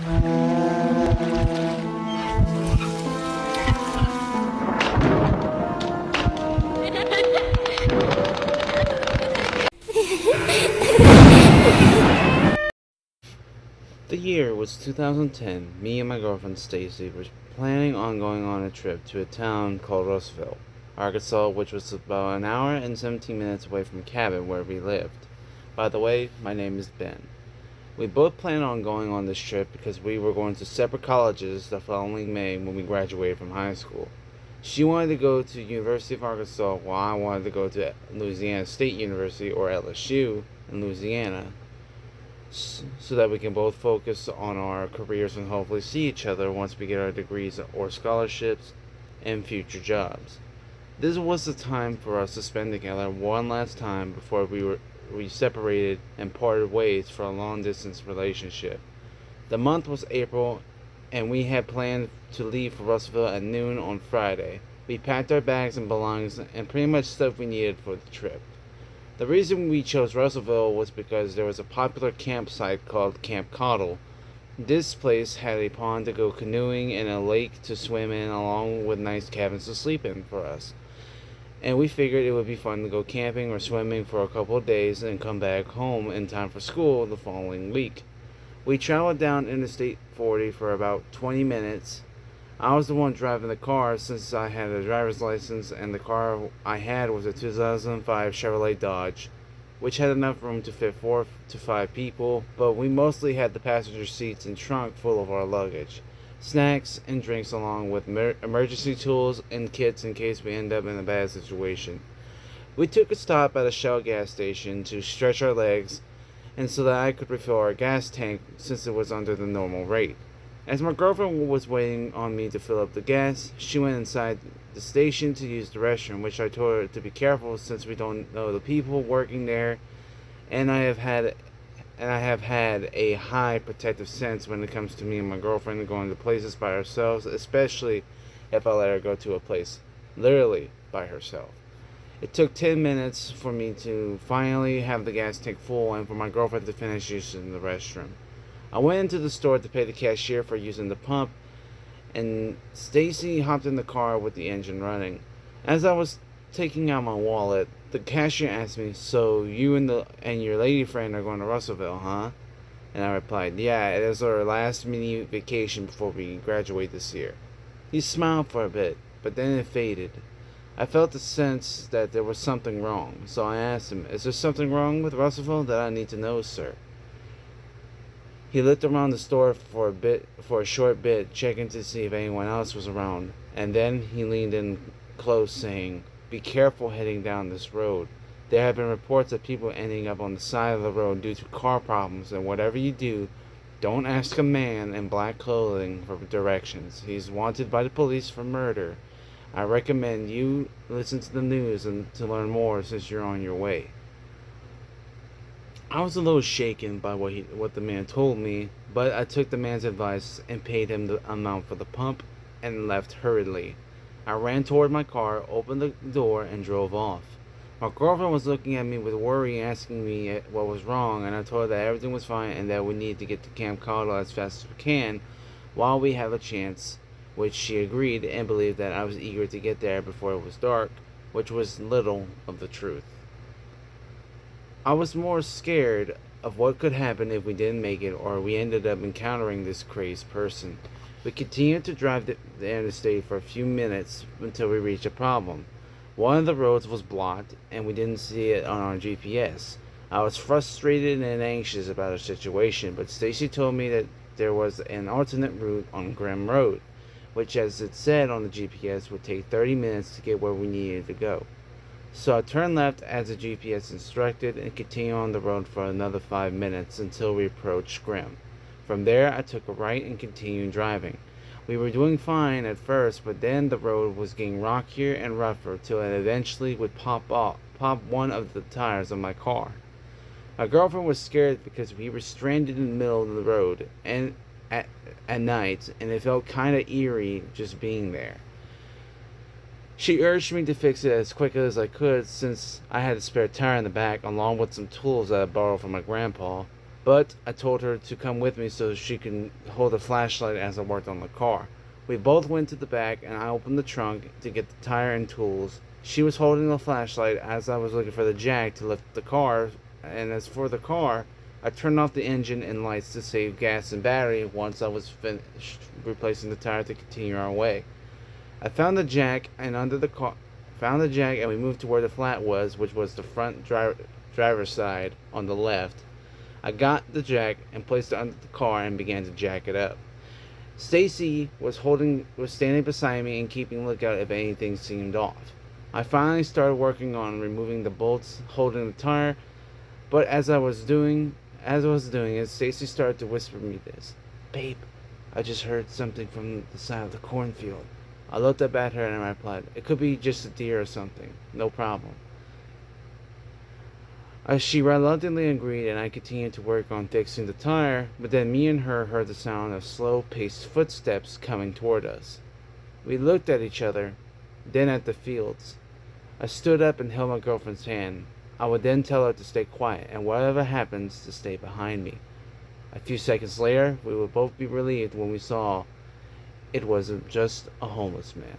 The year was 2010. Me and my girlfriend Stacy were planning on going on a trip to a town called Russellville, Arkansas, which was about an hour and 17 minutes away from the cabin where we lived. By the way, my name is Ben. We both planned on going on this trip because we were going to separate colleges the following May when we graduated from high school. She wanted to go to University of Arkansas while I wanted to go to Louisiana State University, or LSU, in Louisiana, so that we can both focus on our careers and hopefully see each other once we get our degrees or scholarships and future jobs. This was the time for us to spend together one last time before we separated and parted ways for a long distance relationship. The month was April, and we had planned to leave for Russellville at noon on Friday. We packed our bags and belongings and pretty much stuff we needed for the trip. The reason we chose Russellville was because there was a popular campsite called Camp Cottle. This place had a pond to go canoeing and a lake to swim in, along with nice cabins to sleep in for us. And we figured it would be fun to go camping or swimming for a couple of days and come back home in time for school the following week. We traveled down Interstate 40 for about 20 minutes. I was the one driving the car since I had a driver's license, and the car I had was a 2005 Chevrolet Dodge, which had enough room to fit 4 to 5 people, but we mostly had the passenger seats and trunk full of our luggage, snacks and drinks, along with emergency tools and kits in case we end up in a bad situation. We took a stop at a Shell gas station to stretch our legs and so that I could refill our gas tank since it was under the normal rate. As my girlfriend was waiting on me to fill up the gas, she went inside the station to use the restroom, which I told her to be careful since we don't know the people working there, and I have had a high protective sense when it comes to me and my girlfriend going to places by ourselves, especially if I let her go to a place literally by herself. It took 10 minutes for me to finally have the gas tank full and for my girlfriend to finish using the restroom. I went into the store to pay the cashier for using the pump, and Stacy hopped in the car with the engine running. As I was taking out my wallet, the cashier asked me, "So you and your lady friend are going to Russellville, huh?" And I replied, "Yeah, it is our last mini vacation before we graduate this year." He smiled for a bit, but then it faded. I felt the sense that there was something wrong, so I asked him, "Is there something wrong with Russellville that I need to know, sir?" He looked around the store for a short bit, checking to see if anyone else was around, and then he leaned in close, saying, "Be careful heading down this road. There have been reports of people ending up on the side of the road due to car problems, and whatever you do, don't ask a man in black clothing for directions. He's wanted by the police for murder. I recommend you listen to the news and to learn more since you're on your way." I was a little shaken by what the man told me, but I took the man's advice and paid him the amount for the pump and left hurriedly. I ran toward my car, opened the door, and drove off. My girlfriend was looking at me with worry, asking me what was wrong, and I told her that everything was fine and that we need to get to Camp Cottle as fast as we can while we have a chance, which she agreed and believed that I was eager to get there before it was dark, which was little of the truth. I was more scared of what could happen if we didn't make it or we ended up encountering this crazed person. We continued to drive the interstate for a few minutes until we reached a problem. One of the roads was blocked and we didn't see it on our GPS. I was frustrated and anxious about the situation, but Stacy told me that there was an alternate route on Grimm Road, which, as it said on the GPS, would take 30 minutes to get where we needed to go. So I turned left as the GPS instructed and continued on the road for another 5 minutes until we approached Grimm. From there, I took a right and continued driving. We were doing fine at first, but then the road was getting rockier and rougher till it eventually would pop one of the tires of my car. My girlfriend was scared because we were stranded in the middle of the road and at night, and it felt kind of eerie just being there. She urged me to fix it as quickly as I could since I had a spare tire in the back along with some tools that I borrowed from my grandpa. but I told her to come with me so she could hold a flashlight as I worked on the car. We both went to the back, and I opened the trunk to get the tire and tools. She was holding the flashlight as I was looking for the jack to lift the car, and as for the car, I turned off the engine and lights to save gas and battery once I was finished replacing the tire to continue our way. I found the jack and under the car, found the jack, and we moved to where the flat was, which was the front driver's side on the left. I got the jack and placed it under the car and began to jack it up. Stacy was standing beside me and keeping lookout if anything seemed off. I finally started working on removing the bolts holding the tire, but as I was doing it, Stacy started to whisper me this. "Babe, I just heard something from the side of the cornfield." I looked up at her and I replied, "It could be just a deer or something. No problem." She reluctantly agreed, and I continued to work on fixing the tire, but then me and her heard the sound of slow-paced footsteps coming toward us. We looked at each other, then at the fields. I stood up and held my girlfriend's hand. I would then tell her to stay quiet, and whatever happens, to stay behind me. A few seconds later, we would both be relieved when we saw it was just a homeless man.